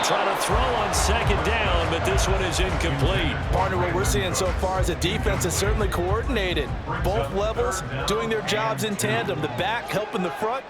try to throw on second down, but this one is incomplete. Partner, what we're seeing so far is the defense is certainly coordinated. Both levels doing their jobs in tandem. The back helping the front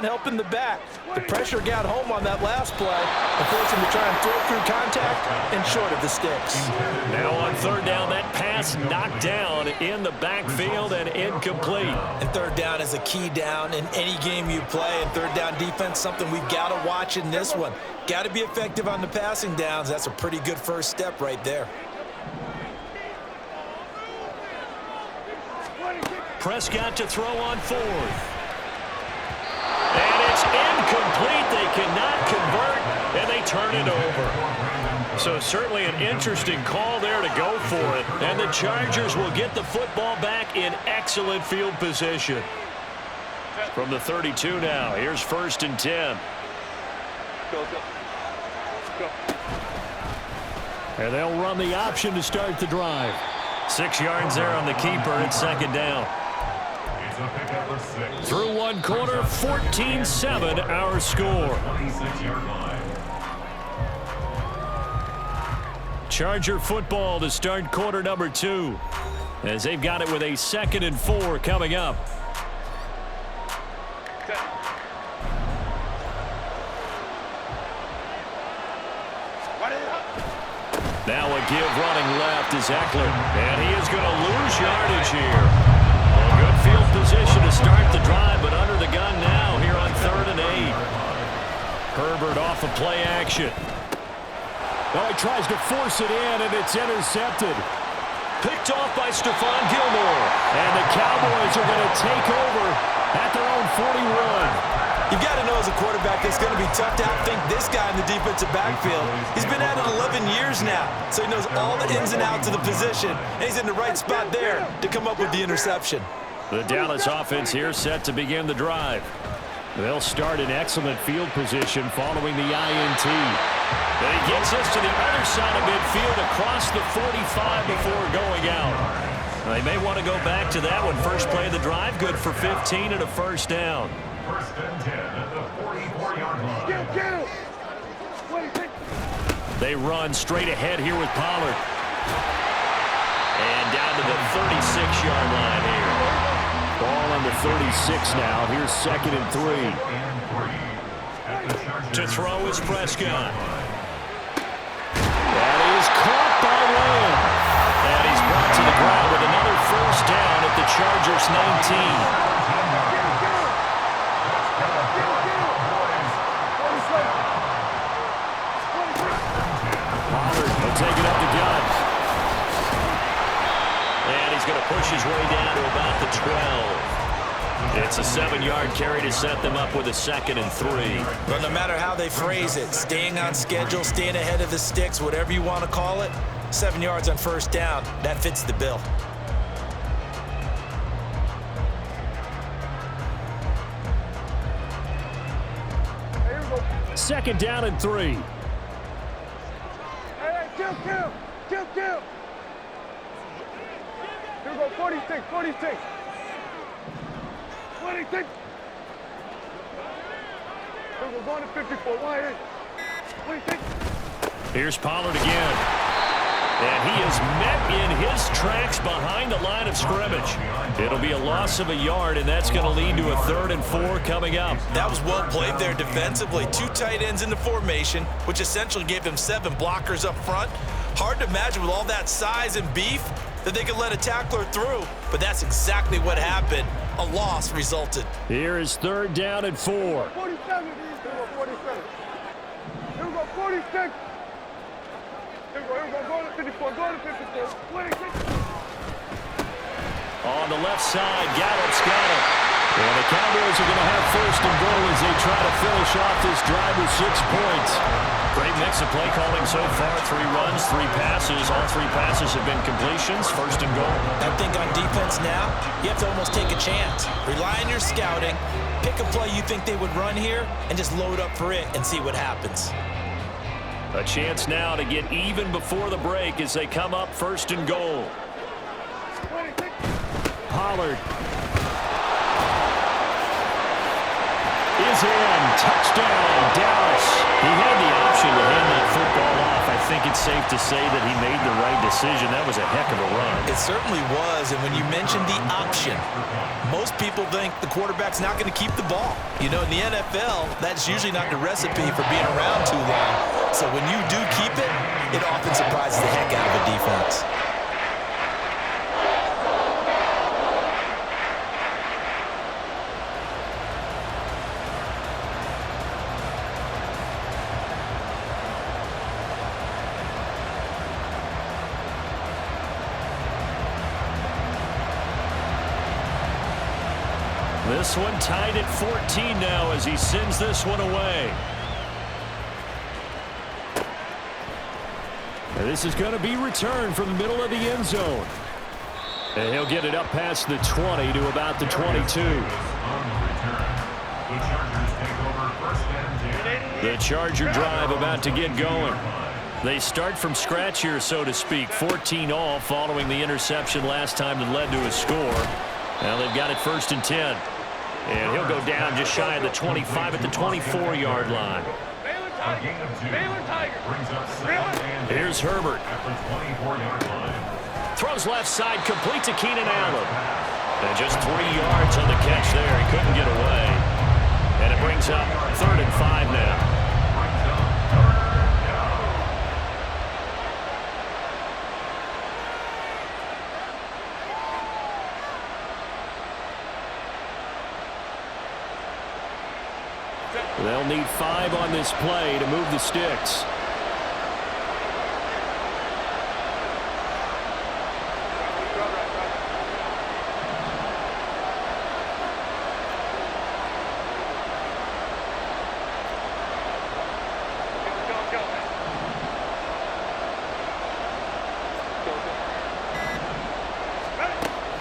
helping the back. The pressure got home on that last play and forced him to try and throw through contact and short of the sticks. Now on third down, that pass knocked down in the backfield and incomplete. And third down is a key down in any game you play. And third down defense, something we've got to watch in this one. Got to be effective on the passing downs. That's a pretty good first step right there. Prescott to throw on fourth. And it's incomplete. They cannot convert, and they turn it over. So certainly an interesting call there to go for it. And the Chargers will get the football back in excellent field position. From the 32 now, here's 1st and 10. And they'll run the option to start the drive. 6 yards there on the keeper. It's second down. Through one quarter, 14-7 our score. Charger football to start quarter number 2, as they've got it with a 2nd and 4 coming up. Now a give running left is Eckler, and he is going to lose yardage here. Good field position to start the drive, but under the gun now here on 3rd and 8. Herbert off of play action. Well, he tries to force it in, and it's intercepted. Picked off by Stephon Gilmore. And the Cowboys are going to take over at their own 41. You've got to know as a quarterback it's going to be tough to outthink this guy in the defensive backfield. He's been at it 11 years now, so he knows all the ins and outs of the position, and he's in the right spot there to come up with the interception. The Dallas offense here set to begin the drive. They'll start in excellent field position following the INT. But he gets us to the other side of midfield across the 45 before going out. They may want to go back to that one. First play of the drive, good for 15 and a first down. 1st and 10 at the 44-yard line. They run straight ahead here with Pollard. And down to the 36-yard line here. Ball on the 36 now. Here's 2nd and 3. To throw is Prescott. That is caught by Lamb. And he's brought to the ground with another first down at the Chargers 19. Take it up the gut. And he's going to push his way down to about the 12. It's a 7-yard carry to set them up with a 2nd and 3. But no matter how they phrase it, staying on schedule, staying ahead of the sticks, whatever you want to call it, 7 yards on first down, that fits the bill. Second down and 3. Kill. Here we go, 46. 26. Here we go, going to 54. 26. Here's Pollard again. And he is met in his tracks behind the line of scrimmage. It'll be a loss of a yard, and that's going to lead to a 3rd and 4 coming up. That was well played there defensively. 2 tight ends in the formation, which essentially gave them 7 blockers up front. Hard to imagine with all that size and beef that they could let a tackler through, but that's exactly what happened. A loss resulted. Here is 3rd down and 4. 47. Here we go, 47. Here we go, 46. Here we go, going to 54, going to 54. 26. On the left side, Gallup's got it. And the Cowboys are going to have 1st and goal as they try to finish off this drive with 6 points. Great mix of play calling so far. 3 runs, 3 passes. All 3 passes have been completions. 1st and goal. I think on defense now, you have to almost take a chance. Rely on your scouting. Pick a play you think they would run here and just load up for it and see what happens. A chance now to get even before the break as they come up 1st and goal. Pollard is in. Touchdown, Dallas. He had the option to hand it's safe to say that he made the right decision. That was a heck of a run. It certainly was, and when you mentioned the option, most people think the quarterback's not going to keep the ball. You know, in the NFL, that's usually not the recipe for being around too long. So when you do keep it, it often surprises the heck out of a defense. This one tied at 14 now as he sends this one away. And this is going to be returned from the middle of the end zone. And he'll get it up past the 20 to about the 22. The Charger drive about to get going. They start from scratch here, so to speak. 14 all following the interception last time that led to a score. Now they've got it 1st and 10. And he'll go down just shy of the 25 at the 24-yard line. Here's Herbert. Throws left side, complete to Keenan Allen. And just 3 yards on the catch there. He couldn't get away. And it brings up 3rd and 5 now. They'll need 5 on this play to move the sticks.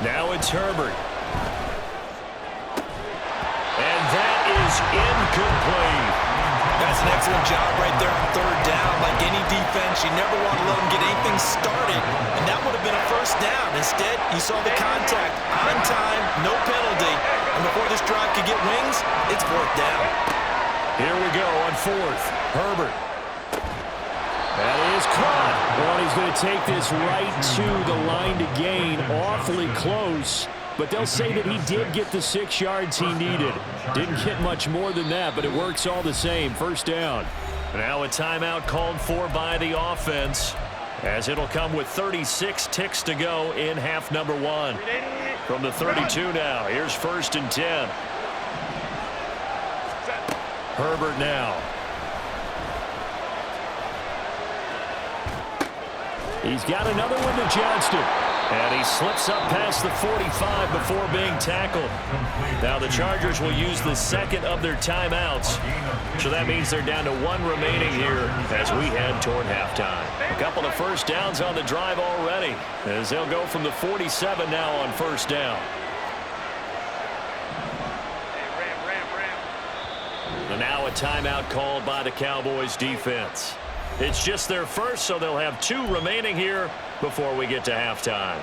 Now it's Herbert. Incomplete. That's an excellent job right there on 3rd down. Like any defense, you never want to let them get anything started, and that would have been a 1st down. Instead, you saw the contact on time, no penalty, and before this drive could get wings, it's 4th down. Here we go on 4th. Herbert. That is caught. Well, he's going to take this right to the line to gain. Awfully close. But they'll say that he did get the 6 yards he needed. Didn't get much more than that, but it works all the same. 1st down. Now a timeout called for by the offense, as it'll come with 36 ticks to go in half number 1. From the 32 now, here's 1st and 10. Herbert now. He's got another one to Johnston. And he slips up past the 45 before being tackled. Now the Chargers will use the 2nd of their timeouts. So that means they're down to 1 remaining here as we head toward halftime. A couple of 1st downs on the drive already, as they'll go from the 47 now on 1st down. And now a timeout called by the Cowboys defense. It's just their 1st, so they'll have 2 remaining here before we get to halftime.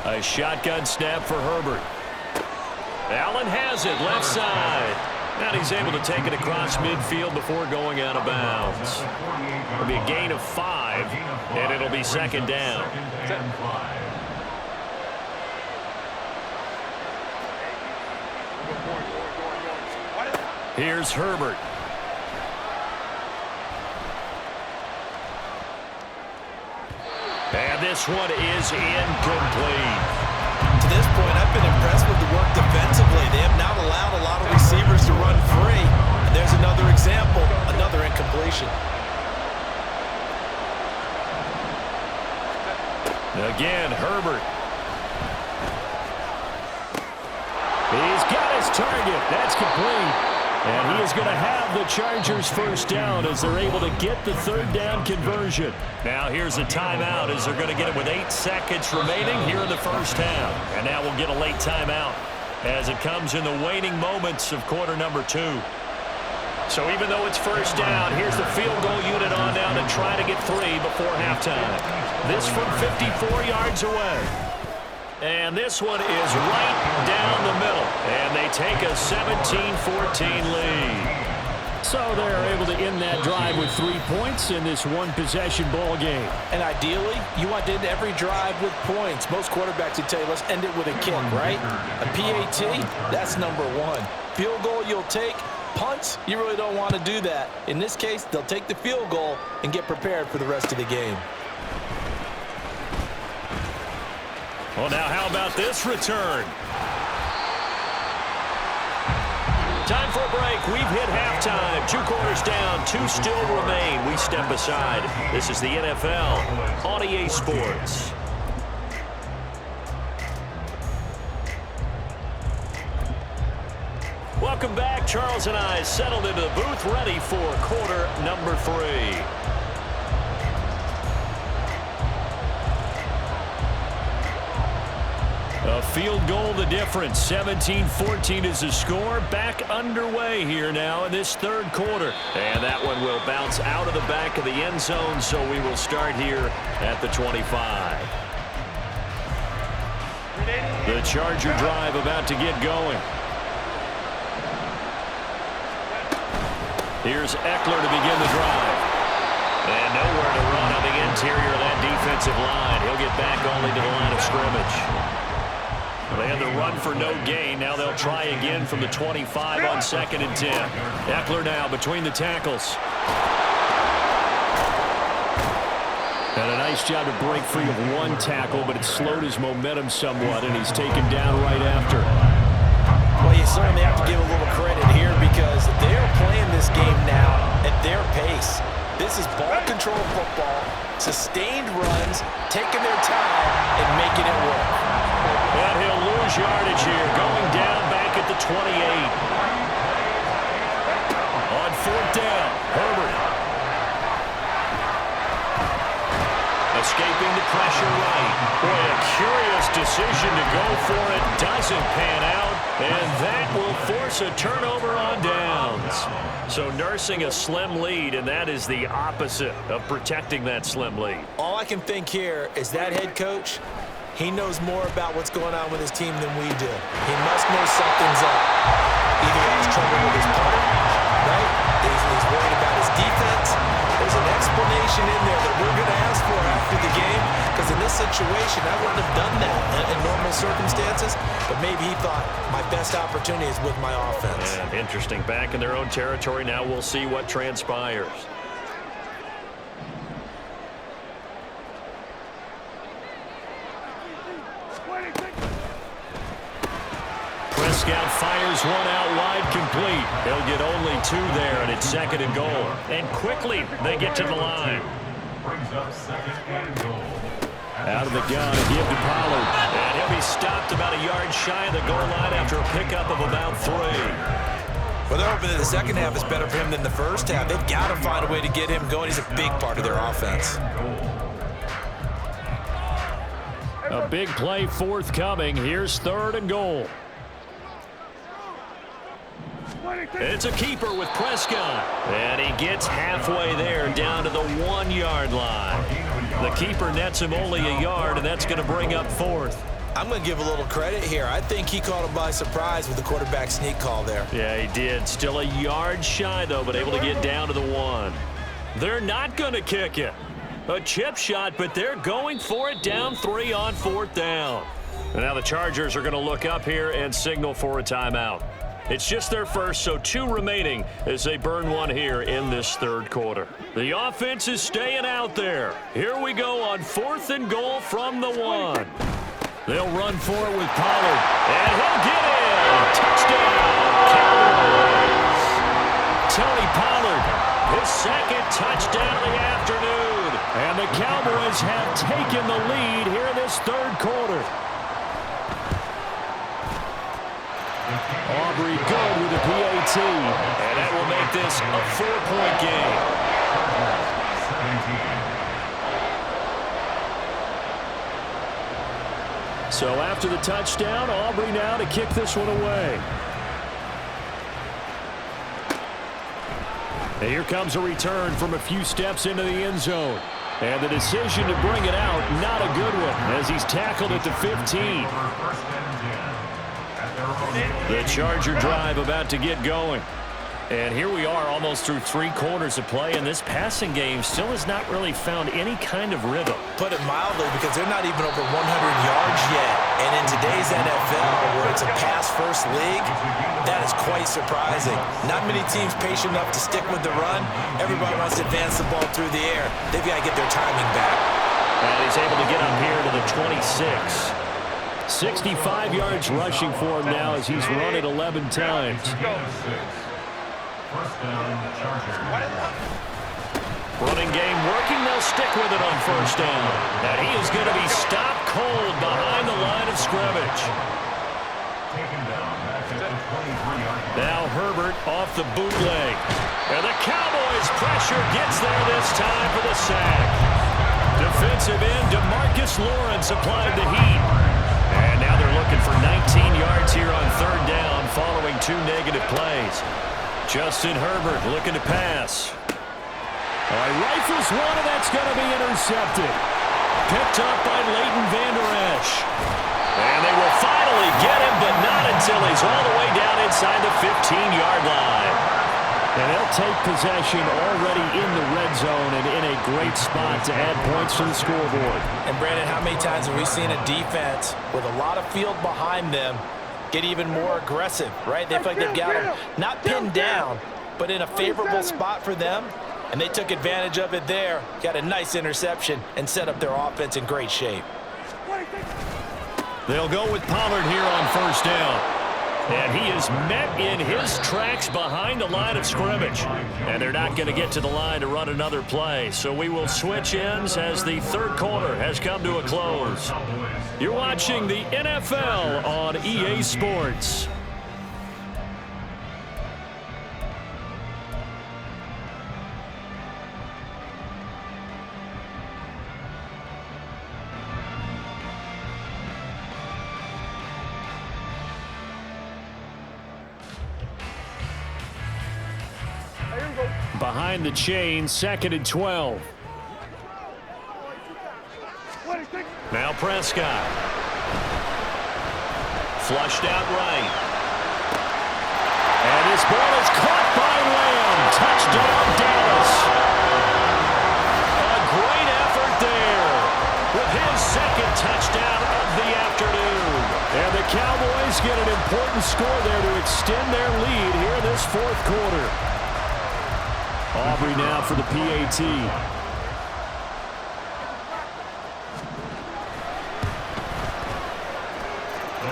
A shotgun snap for Herbert. Allen has it, left side. And he's able to take it across midfield before going out of bounds. It'll be a gain of 5, and it'll be 2nd down. Here's Herbert. And this one is incomplete. To this point, I've been impressed with the work defensively. They have not allowed a lot of receivers to run free. And there's another example, another incompletion. Again, Herbert. He's got his target. That's complete. And he is going to have the Chargers 1st down as they're able to get the 3rd down conversion. Now here's a timeout as they're going to get it with 8 seconds remaining here in the 1st half. And now we'll get a late timeout. as it comes in the waning moments of quarter number 2. So even though it's first down, here's the field goal unit on now to try to get 3 before halftime. This from 54 yards away. And this one is right down the middle. And they take a 17-14 lead. So they're able to end that drive with 3 points in this one-possession ball game. And ideally, you want to end every drive with points. Most quarterbacks would tell you, let's end it with a kick, right? A PAT, that's number 1. Field goal you'll take. Punts, you really don't want to do that. In this case, they'll take the field goal and get prepared for the rest of the game. Well, now how about this return? Time for a break. We've hit halftime. 2 quarters down, 2 still remain. We step aside. This is the NFL on EA Sports. Welcome back. Charles and I settled into the booth, ready for quarter number 3. A field goal the difference. 17-14 is the score. Back underway here now in this third quarter. And that one will bounce out of the back of the end zone, so we will start here at the 25. The Charger drive about to get going. Here's Eckler to begin the drive. And nowhere to run on the interior of that defensive line. He'll get back only to the line of scrimmage. They had the run for no gain. Now they'll try again from the 25 on 2nd and 10. Eckler now between the tackles. And a nice job to break free of 1 tackle, but it slowed his momentum somewhat, and he's taken down right after. Well, you certainly have to give a little credit here because they're playing this game now at their pace. This is ball control football, sustained runs, taking their time, and making it work. And he'll lose yardage here, going down back at the 28. On 4th down, Herbert. Escaping the pressure right. Boy, a curious decision to go for it. Doesn't pan out, and that will force a turnover on downs. So nursing a slim lead, and that is the opposite of protecting that slim lead. All I can think here is that head coach, he knows more about what's going on with his team than we do. He must know something's up. Either he has trouble with his punter, right? He's worried about his defense. There's an explanation in there that we're going to ask for after the game, because in this situation, I wouldn't have done that in normal circumstances, but maybe he thought my best opportunity is with my offense. And interesting. Back in their own territory now. We'll see what transpires. Prescott fires one out wide, complete. They'll get only 2 there, and it's 2nd and goal. And quickly, they get to the line. Brings up 2nd and goal. Out of the gun, a give to Pollard. And he'll be stopped about a yard shy of the goal line after a pickup of about 3. Well, they're hoping that the second half is better for him than the first half. They've got to find a way to get him going. He's a big part of their offense. A big play forthcoming. Here's 3rd and goal. It's a keeper with Prescott. And he gets halfway there down to the 1-yard line. The keeper nets him only a yard, and that's going to bring up 4th. I'm going to give a little credit here. I think he caught him by surprise with the quarterback sneak call there. Yeah, he did. Still a yard shy, though, but able to get down to the 1. They're not going to kick it. A chip shot, but they're going for it down 3 on 4th down. And now the Chargers are going to look up here and signal for a timeout. It's just their first, so 2 remaining as they burn 1 here in this third quarter. The offense is staying out there. Here we go on 4th and goal from the 1. They'll run for it with Pollard, and he'll get in. Touchdown, Cowboys. Tony Pollard, his 2nd touchdown of the afternoon. And the Cowboys have taken the lead here in this third quarter. Aubrey good with a PAT. And that will make this a 4-point game. 17. So after the touchdown, Aubrey now to kick this one away. And here comes a return from a few steps into the end zone. And the decision to bring it out, not a good one, as he's tackled at the 15. The Charger drive about to get going. And here we are almost through 3 quarters of play, and this passing game still has not really found any kind of rhythm. Put it mildly, because they're not even over 100 yards yet. And in today's NFL, where it's a pass-first league, that is quite surprising. Not many teams patient enough to stick with the run. Everybody wants to advance the ball through the air. They've got to get their timing back. And he's able to get up here to the 26. 65 yards rushing for him now as he's run it 11 times. First down, Chargers. Running game working. They'll stick with it on first down. And he is going to be stopped cold behind the line of scrimmage. Taken down back at the 23-yard line. Now Herbert off the bootleg. And the Cowboys pressure gets there this time for the sack. Defensive end DeMarcus Lawrence applied the heat. And now they're looking for 19 yards here on third down following 2 negative plays. Justin Herbert looking to pass. Rifles one, and that's going to be intercepted. Picked up by Leighton Vander Esch. And they will finally get him, but not until he's all the way down inside the 15-yard line. And they'll take possession already in the red zone and in a great spot to add points to the scoreboard. And, Brandon, how many times have we seen a defense with a lot of field behind them get even more aggressive, right? They feel like they've got them not pinned down, but in a favorable spot for them, and they took advantage of it there, got a nice interception, and set up their offense in great shape. They'll go with Pollard here on first down. And he is met in his tracks behind the line of scrimmage. And they're not going to get to the line to run another play. So we will switch ends as the third quarter has come to a close. You're watching the NFL on EA Sports. Behind the chain, 2nd and 12. Now Prescott. Flushed out right. And his ball is caught by Lamb. Touchdown, Dallas. A great effort there with his 2nd touchdown of the afternoon. And the Cowboys get an important score there to extend their lead here in this 4th quarter. Aubrey now for the PAT.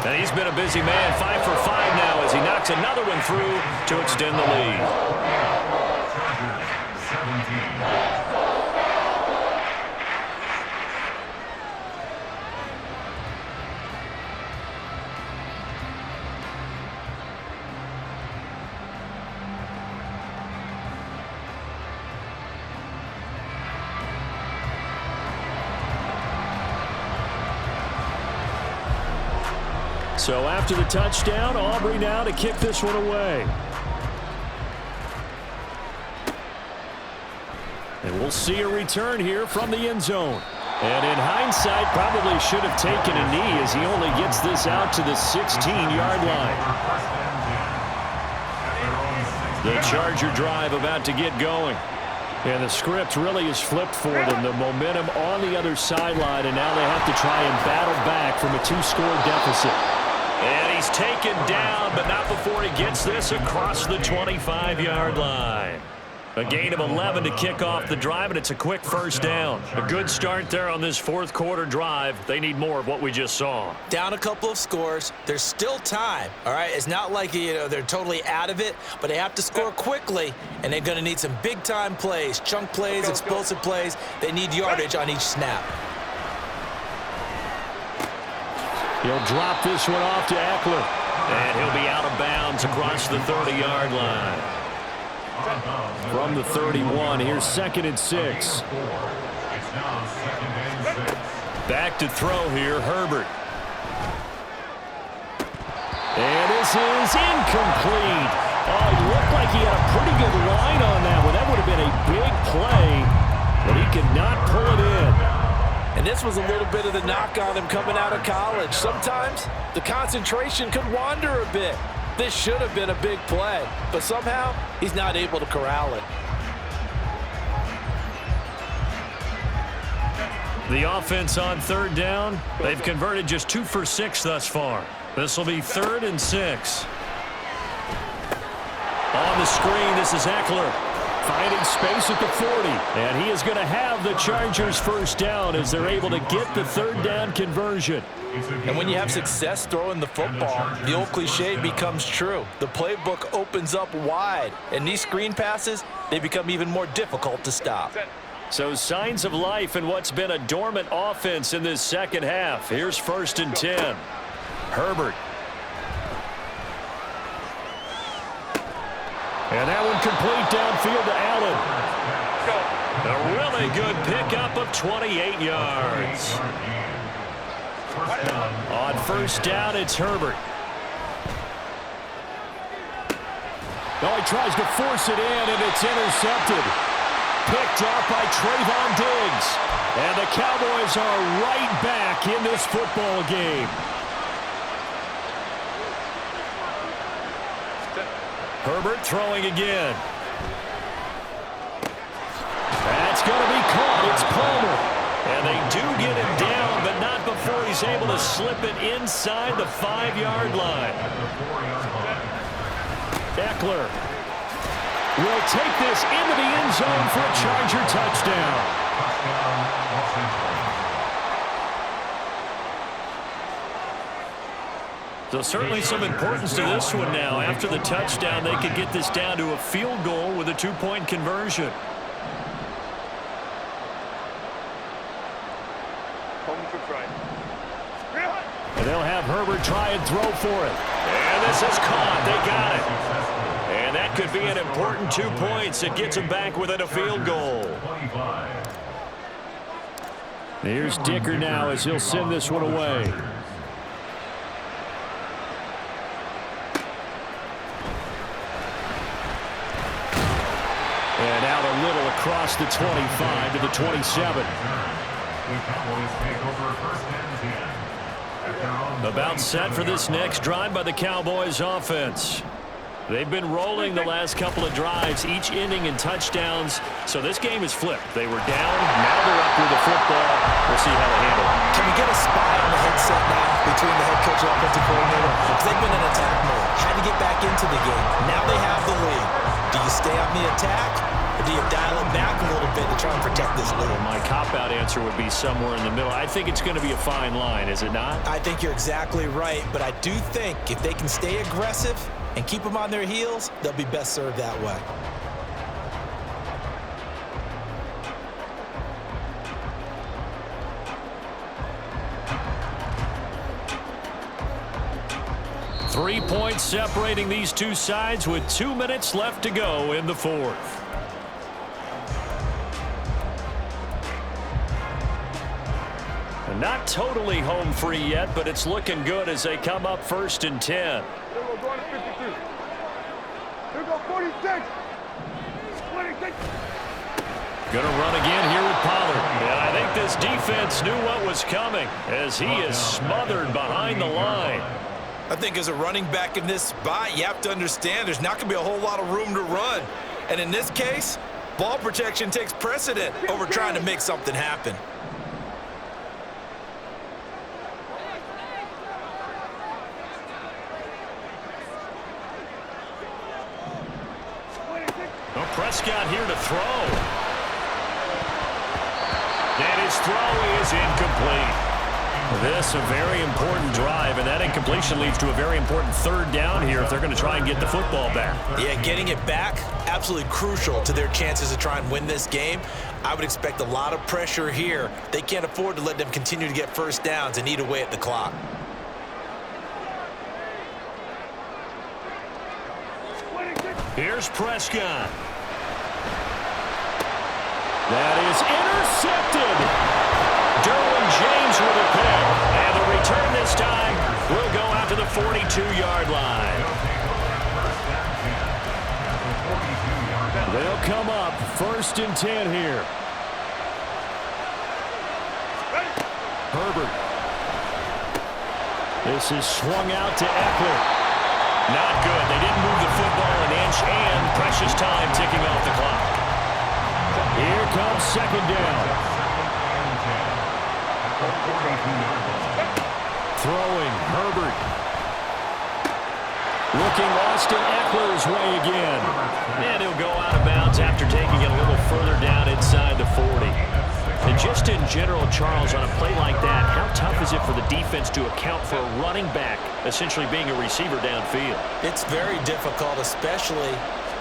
And he's been a busy man, 5 for 5 now as he knocks another one through to extend the lead. Chargers, 17. So after the touchdown, Aubrey now to kick this one away. And we'll see a return here from the end zone. And in hindsight, probably should have taken a knee as he only gets this out to the 16-yard line. The Charger drive about to get going. And the script really is flipped for them. The momentum on the other sideline, and now they have to try and battle back from a 2-score deficit. And he's taken down, but not before he gets this across the 25-yard line. A gain of 11 to kick off the drive, and it's a quick first down. A good start there on this 4th quarter drive. They need more of what we just saw. Down a couple of scores. There's still time, all right? It's not like, they're totally out of it, but they have to score quickly, and they're going to need some big-time plays, chunk plays, explosive plays. They need yardage on each snap. He'll drop this one off to Eckler. And he'll be out of bounds across the 30-yard line. From the 31, here's 2nd and 6. Back to throw here, Herbert. And this is incomplete. Oh, it looked like he had a pretty good line on that one. That would have been a big play, but he could not pull it in. And this was a little bit of the knock on him coming out of college. Sometimes the concentration could wander a bit. This should have been a big play, but somehow he's not able to corral it. The offense on third down, they've converted just 2 for 6 thus far. This will be 3rd and 6. On the screen, this is Eckler finding space at the 40. And he is going to have the Chargers first down as they're able to get the 3rd down conversion. And when you have success throwing the football, the old cliche becomes true. The playbook opens up wide, and these screen passes, they become even more difficult to stop. So signs of life in what's been a dormant offense in this second half. Here's 1st and 10. Herbert. And that one complete downfield to Allen. A really good pickup of 28 yards. On 1st down, it's Herbert. Oh, he tries to force it in, and it's intercepted. Picked off by Trayvon Diggs. And the Cowboys are right back in this football game. Herbert throwing again. That's going to be caught. It's Palmer. And they do get him down, but not before he's able to slip it inside the 5-yard line. Eckler will take this into the end zone for a Charger touchdown. So certainly some importance to this one now. After the touchdown, they could get this down to a field goal with a 2-point conversion. And they'll have Herbert try and throw for it. And this is caught. They got it. And that could be an important 2 points. It gets him back within a field goal. Here's Dicker now as he'll send this one away. And out a little across the 25 to the 27. About set for this next drive by the Cowboys offense. They've been rolling the last couple of drives, each ending in touchdowns. So this game is flipped. They were down, now they're up with the football. We'll see how they handle it. Can we get a spy on the headset now between the head coach and offensive coordinator? Because they've been in attack mode. Had to get back into the game. Now they have the lead. Do you stay on the attack, or do you dial it back a little bit to try and protect this lead? Well, my cop-out answer would be somewhere in the middle. I think it's going to be a fine line, is it not? I think you're exactly right, but I do think if they can stay aggressive and keep them on their heels, they'll be best served that way. Three points separating these two sides with 2 minutes left to go in the fourth. Not totally home free yet, but it's looking good as they come up 1st and 10. Here we go, going to 52. Here we go, 46. 26. Gonna run again here with Pollard. And I think this defense knew what was coming as he is smothered behind the line. I think as a running back in this spot, you have to understand there's not going to be a whole lot of room to run. And in this case, ball protection takes precedent over trying to make something happen. Well, Prescott here to throw. And his throw is incomplete. This a very important drive, and that incompletion leads to a very important 3rd down here if they're going to try and get the football back. Yeah, getting it back, absolutely crucial to their chances to try and win this game. I would expect a lot of pressure here. They can't afford to let them continue to get first downs and eat away at the clock. Here's Prescott. That is intercepted. Derwin James with a pick. And the return this time will go out to the 42-yard line. They'll come up 1st and 10 here. Herbert. This is swung out to Eckler. Not good. They didn't move the football an inch, and precious time ticking off the clock. Here comes 2nd down. Throwing, Herbert. Looking Austin Eckler's way again. And he'll go out of bounds after taking it a little further down inside the 40. And just in general, Charles, on a play like that, how tough is it for the defense to account for a running back essentially being a receiver downfield? It's very difficult, especially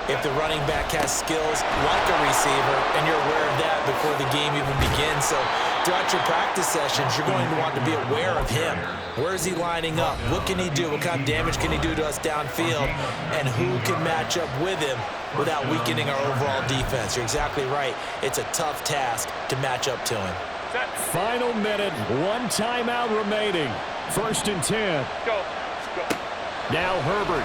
if the running back has skills like a receiver, and you're aware of that before the game even begins. So throughout your practice sessions, you're going to want to be aware of him. Where is he lining up? What can he do? What kind of damage can he do to us downfield? And who can match up with him without weakening our overall defense? You're exactly right. It's a tough task to match up to him. Final minute, 1 timeout remaining. 1st and 10. Go. Now Herbert.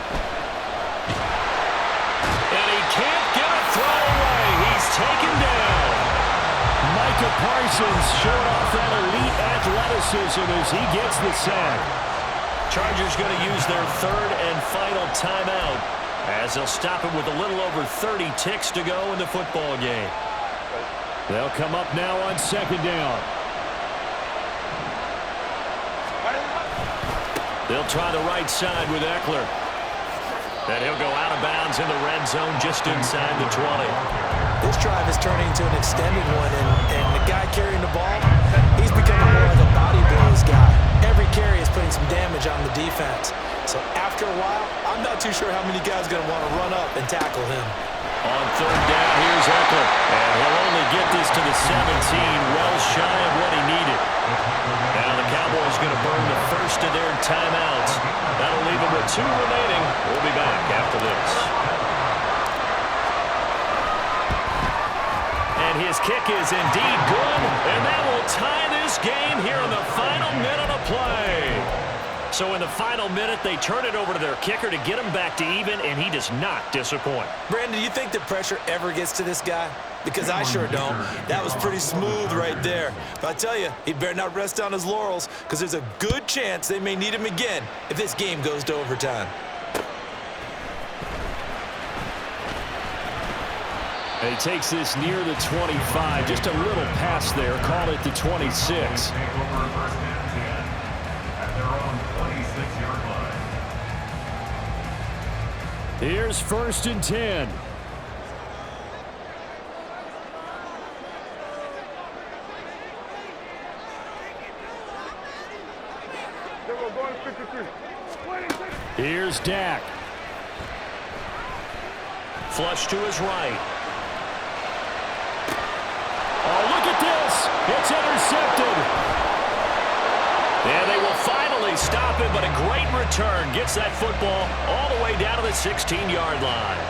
And he can't get a throw away. He's taken down. Micah Parsons showing off that elite athleticism as he gets the sack. Chargers going to use their 3rd and final timeout as they'll stop it with a little over 30 ticks to go in the football game. They'll come up now on 2nd down. They'll try the right side with Eckler. And he'll go out of bounds in the red zone just inside the 20. This drive is turning into an extended one, and the guy carrying the ball, he's becoming more like a body blows guy. Every carry is putting some damage on the defense. So after a while, I'm not too sure how many guys are going to want to run up and tackle him. On 3rd down, here's Eckler. And he'll only get this to the 17, well shy of what he needed. Now the Cowboys going to burn the first of their timeouts. That'll leave them with 2 remaining. We'll be back after this. And his kick is indeed good, and that will tie this game here in the final minute of play. So in the final minute, they turn it over to their kicker to get him back to even, and he does not disappoint. Brandon, do you think the pressure ever gets to this guy? Because I sure don't. That was pretty smooth right there. But I tell you, he better not rest on his laurels, because there's a good chance they may need him again if this game goes to overtime. And he takes this near the 25, just a little past there, call it the 26. Here's 1st and 10. Here's Dak. Flush to his right. Oh, look at this. It's intercepted. And they will finally stop it, but a great return gets that football all the way down to the 16-yard line.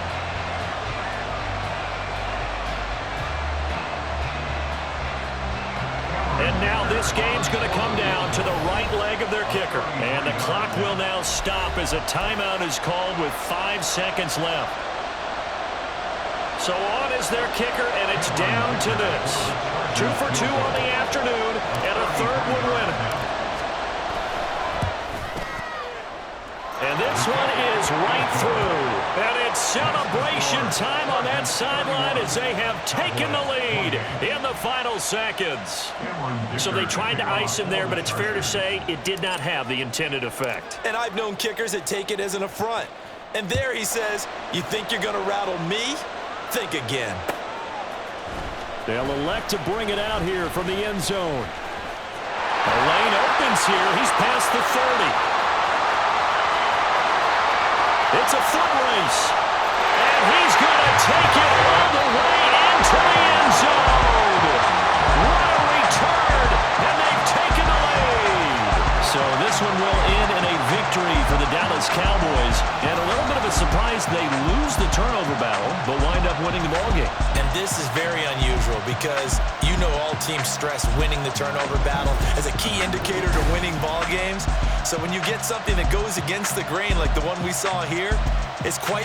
And now this game's going to come down to the right leg of their kicker. And the clock will now stop as a timeout is called with 5 seconds left. So on is their kicker, and it's down to this. 2 for 2 on the afternoon, and a 3rd one winner. And this one is right through. And it's celebration time on that sideline as they have taken the lead in the final seconds. So they tried to ice him there, but it's fair to say it did not have the intended effect. And I've known kickers that take it as an affront. And there he says, you think you're going to rattle me? Think again. They'll elect to bring it out here from the end zone. The lane opens here. He's past the 30. It's a foot race. And he's going to take it all the way into the end zone. What a return. And they've taken the lead. So this one will end in a victory for the Dallas Cowboys. And a little bit of a surprise, they lose the turnover battle, but wind up winning the ballgame. And this is very unusual because you know all teams stress winning the turnover battle as a key indicator to winning ball games. So when you get something that goes against the grain like the one we saw here, it's quite